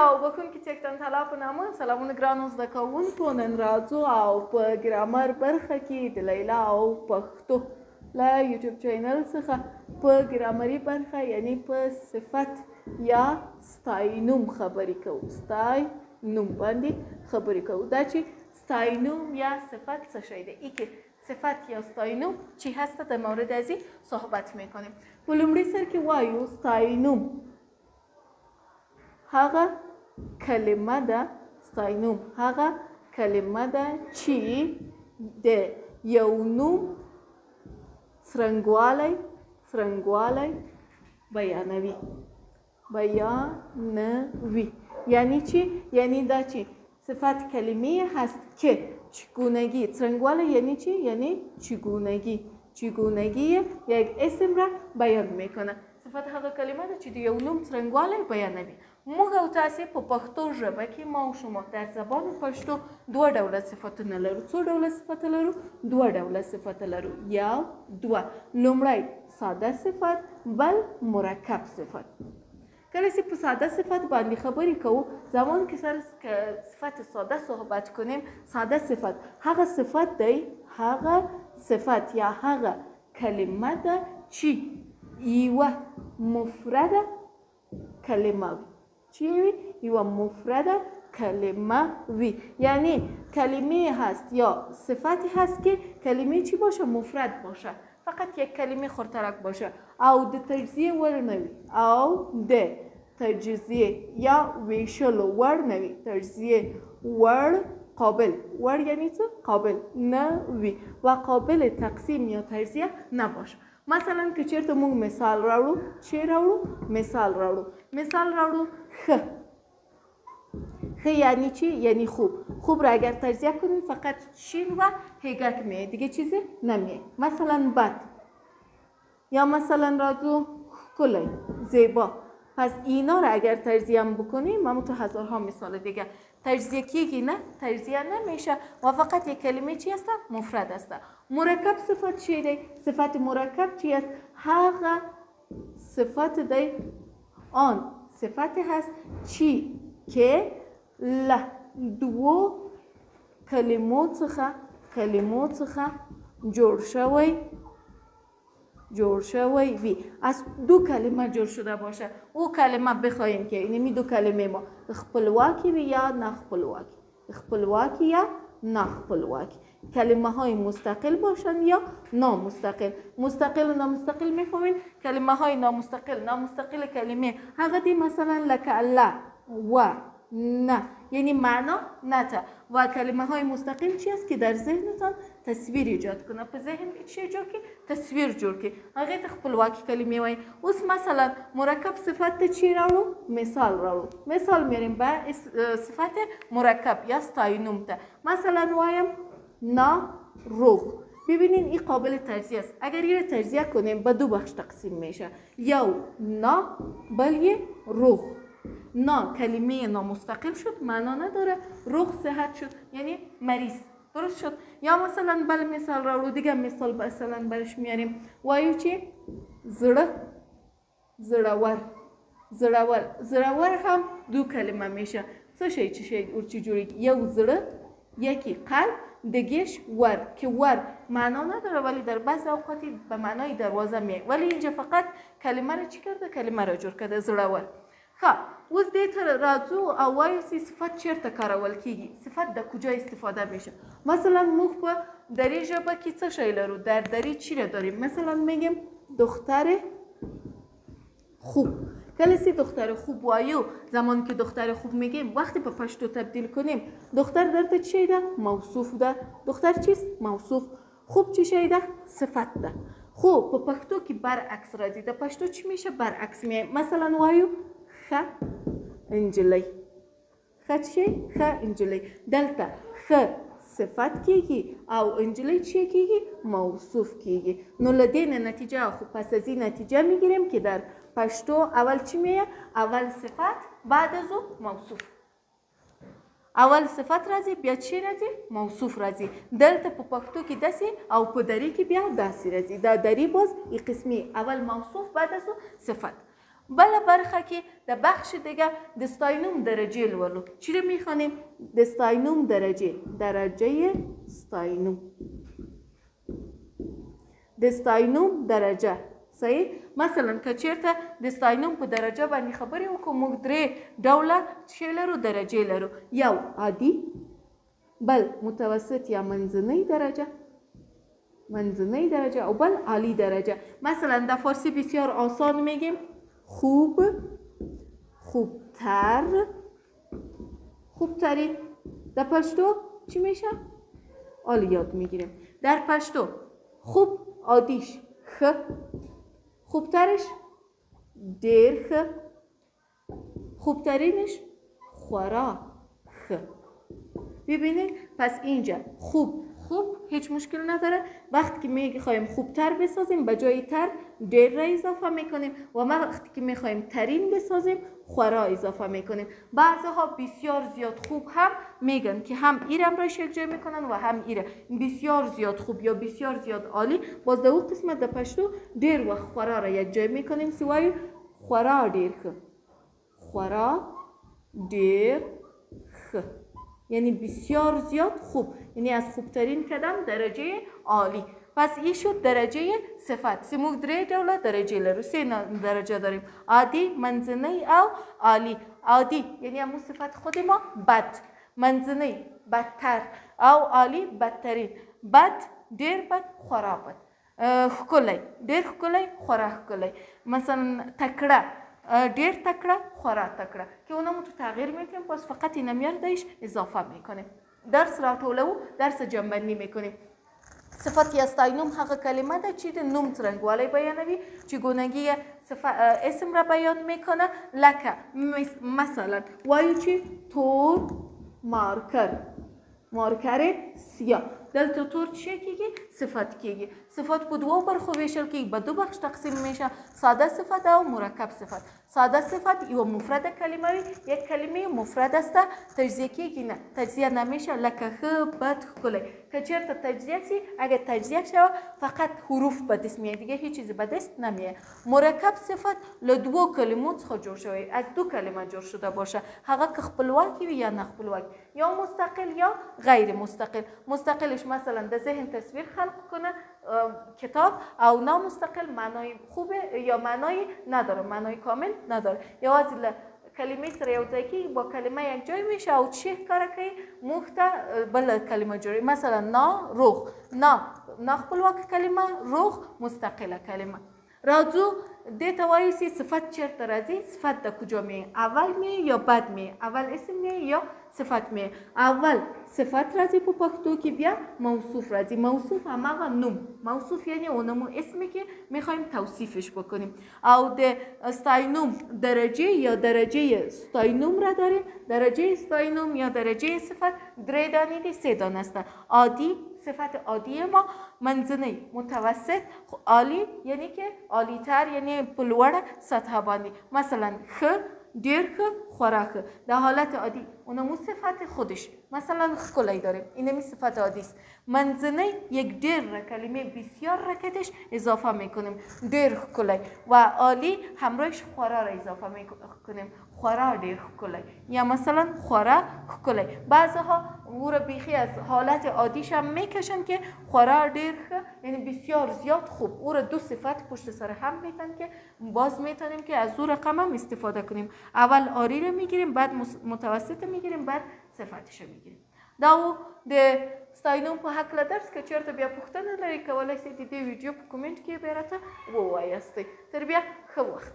او بخونکي چې یکتن تعالی په نامه سلامونه ګرانو زده کوونکو. نن راځو او په ګرامر برخه کې د لیلا او پښتو له یوټیوب چینل څخه په ګرامري برخه یعنی په صفت یا ستاینوم خبرې کوو. ستاینوم باندې خبرې کوو. دا چې ستاینوم یا صفت څه شی دی؟ ای که صفت یا ستاینوم چی هست در مورد از این صحبت میکنیم. په لومړي سر کې وایو ستاینوم هغه کلمه ده، ستاینوم هغه کلمه ده چې د یو نوم څرنګوالی بیانوي. یعنی چی؟ یعنی دا چی صفت کلمه هست که چگونگی، څرنګوالی یعنی چی؟ یعنی چگونگی یک اسم را بیان میکنه. صفت هغه کلمه ده چې د یو نوم څرنګوالی بیانوي. موږ او تاسې په پښتو ژبه کې ما او شما در زبان پښتو دوه ډوله صفتونه لرو. څو ډوله صفت لرو؟ دوه ډوله صفت لرو. یو دوه. لومړی ساده صفت، بل مرکب صفت. کله چې په ساده صفت باندې خبرې کوو، زمان که سر صفت ساده صحبت کنیم، ساده صفت هغه صفت دی، هغه صفت یا هغه کلمه ده چې یوه مفرده کلمه وي. چی وی؟ یوه مفرده کلمه وی. یعنی کلمه هست یا صفتی هست که کلمه چی باشه؟ مفرد باشه، فقط یک کلمه خورترک باشه او د تجزیه ور نوی، او د تجزیه یا ویشلو ور نوی. تجزیه ور قابل، ور یعنی چه؟ قابل نوی و قابل تقسیم یا تجزیه نباشه. مثلا که چرته موږ مثال راوړو، چی راوړو؟ مثال راوړو خ. خ یعنی چی؟ یعنی خوب. خوب را اگر تجزیه کنیم فقط شین و هگک میه، دیگه چیزی نمیه. مثلا بد یا مثلا راجو کلی، زیبا. پس اینا را اگر تجزیه بکنیم، همون تو هزارها مثال دیگه تجزیه کیگی نه، تجزیه نمیشه و فقط یک کلمه چی است؟ مفرد است. مرکب صفت چی دی؟ صفت مرکب چی است؟ هغه صفت دی، آن صفت هست چی که له دو کلمو څخه جوړ شوی وی. از دو کلمه جوړ شده باشه. او کلمه بخوایم که اینمی دو کلمه ما خپلواکی وی یا نخپلواکی، خپلواکی یا نخپلواکی. کلمه های مستقل باشن یا نامستقل. مستقل و نامستقل میفهمین؟ کلمه های نامستقل کلمه هغه دی مثلا لکه الله و نه، یعنی معنا نته. و کلمه های مستقل چی است که در ذهنتان تصویر ایجاد کنه. په ذهن کې چی جوړ کی؟ تصویر جوړ کی. هغه ته خپلواکی کلمه وای. اوس مثلا مرکب صفت ته چی راوړو؟ مثال میریم به صفت مرکب یا ستاینوم ته. مثلا وایم ناروغ. ببینین این قابل تجزیه است. اگر یه تجزیه کنیم به دو بخش تقسیم میشه، یو نا بل روغ. نا کلمه نامستقل شد، معنا نداره. روغ صحت شد یعنی مریض، درست شد. یا مثلا بل مثال راوړو، دیگه مثال مثلا برش میاریم. وایو چی؟ زړور هم دو کلمه میشه. څه شی ورچی جوړی؟ یو زړه، یکی قلب، دیگهش ور که ور معنا نداره ولی در بعض اوقاتی به معنای دروازه میه. ولی اینجا فقط کلمه را چی کرده؟ کلمه را جور کرده، زړور. اوس دې ته راځو او وایو چې صفت چیرته کارول کیږي، صفت د کجا استفاده میشه. مثلا موږ په دری ژبه کې څه شی لرو؟ در دری چی را داریم؟ مثلا میگیم دختر خوب. کله چې دختر خوب وایو، زمان که دختر خوب میگیم، وقتی په پښتو تبدیل کنیم، دختر درته چی ده؟ موصوف ده. دختر چیست؟ موصوف. خوب چی شی ده؟ صفت ده. خوب په پښتو کې برعکس راځي. د پښتو چی میشه؟ برعکس میه. مثلا وایو خ انجلی. خ چی؟ خ انجلی. دلته خ صفت کیږي او انجلی چی کیږي؟ موصوف کیږي. نو لدین نتیجه خو پس از این نتیجه میگیریم که در پښتو اول چی میه؟ اول صفت بعد از موصوف. اول صفت راځي بیا چی راځي؟ موصوف راځي. دلته په پښتو کې داسې او په دری کې بیا داسې راځي. دا دری باز ای قسمی اول موصوف بعد از صفت. بله برخه که در بخش دیگه د ستاینوم درجه لولو. چی رو میخوانیم؟ د ستاینوم درجه ستاینوم. د ستاینوم درجه. صحیح؟ مثلا که چیرته د ستاینوم په درجه باندې خبرې وکړو، موږ درې ډوله څه لرو؟ درجې لرو. یو عادي، بل متوسط یا منځنۍ درجه او بل عالی درجه. مثلا در فارسی بسیار آسان میگیم خوب، خوبتر، خوبترین. در پشتو چی میشه؟ عالیات میگیریم. در پشتو خوب عادیش خ، خوبترش دیر خ، خوبترینش خورا خ. ببینید پس اینجا خوب هیچ مشکل نداره. وقتی که میخوایم خوبتر بسازیم به جای تر دیر را اضافه میکنیم و وقتی که میخوایم ترین بسازیم خورا اضافه میکنیم. بعضها بسیار زیاد خوب هم میگن که هم ایرم را یک جای میکنن و هم ایره. بسیار زیاد خوب یا بسیار زیاد عالی، باز در اون قسمت در پشتو دیر و خورا را یک جای میکنیم. سوای خورا دیر خ، خورا دیر خ، یعنی بسیار زیاد خوب، یعنی از خوبترین کدام درجه عالی. پس این شد درجه صفت. سیموک درې ډوله درجه لرو، سه درجه داریم: عادی، منځنی او عالی. عادی یعنی همون صفت خود ما بد، منځنی بدتر او عالی بدترین. بد ډیر بد، خورا بد. ښکلی ډیر ښکلی، خورا ښکلی. مثلا تکړه دیر تکړه، خورا تکړه که اونمو تو تغییر میکنیم. پس فقط این میاردش اضافه میکنیم. درس را ټولو، درس جنبندی میکنیم. صفت یا ستاینوم هغه کلمه ده چې د نوم څرنګوالی بیانوي، چگونگی اسم را بیان میکنه. لکه مثلا وایو چې تور مارکر سیاه. دلته تور چه کیگی؟ صفت کیگی. صفت په دوو برخو ویشل کیگی، به دو بخش تقسیم میشه: ساده صفت او مرکب صفت. ساده صفت یو مفرد کلمه وی، یک کلمه مفرد است، تجزیه کیگی نه، تجزیه نمیشه. لکه خ، بد، ښکلی. که چرته تجزیه سی، اگه تجزیه شود فقط حروف به دست میاد، دیگه هیچ چیزی به دست نمیاد. مرکب صفت له دوو کلمو څخه جوړ شوی، از دو کلمه جوړ شده باشه، هغه که خپلواکی وي یا نه خپلواک، یا مستقل یا غیر مستقل. مستقلش مثلا در ذهن تصویر خلق کنه کتاب، او نامستقل معنای خوبه یا معنای نداره، معنای کامل نداره. یوازې کلمه سره یو ځای کیږي، با کلمه یک جای میشه او چی کار کوي؟ مخته بل کلمه جوړي. مثلا ناروغ، نا خپلواک کلمه، روغ مستقله کلمه. راځو دې ته وایي چې صفت چیرته راځي. صفت د کجا میه؟ اول میه یا بعد میه؟ اول اسم میه یا صفت میه؟ اول صفت راځي په پښتو کې، بیا موصوف راځي. موصوف هماغه نوم، موصوف یعنی اونمو اسمی که میخوایم توصیفش بکنیم. او د ستاینوم درجه یا درجه ستاینوم را داریم. درجه ستاینوم یا درجه صفت درې دانې دي، سه دانه است: عادی، صفت عادی ما، منځنی، متوسط، عالی یعنی که عالی تر، یعنی په لوړه سطح باندې. مثلا خ، ډیر ښه، خورا ښه. در حالت عادی اونمو صفت خودش، مثلا ښکلی داریم، اینمی صفت عادی است. منځنی یک ډیر را، کلمه بسیار را کتش اضافه میکنیم، ډیر ښکلی. و عالی همراهش خورا را اضافه میکنیم، خورا ډیر ښکلی، یا مثلا خورا ښکلی. بعضها او را بیخی از حالت عادیش هم میکشن که خورا ډیر ښه، یعنی بسیار زیاد خوب. او را دو صفت پشت سر هم میتن که باز میتونیم که از او رقم هم استفاده کنیم. اول عالی رو میگیریم، بعد متوسط میگیریم، بعد صفتش رو میگیریم. دا د ستاینوم په هکله درس که چېرته بیا پوښتنه لرئ کولی شئ د دې ویډیو په کومنټ کې بیا راته ووایاستئ. تر بیا ښه وخت.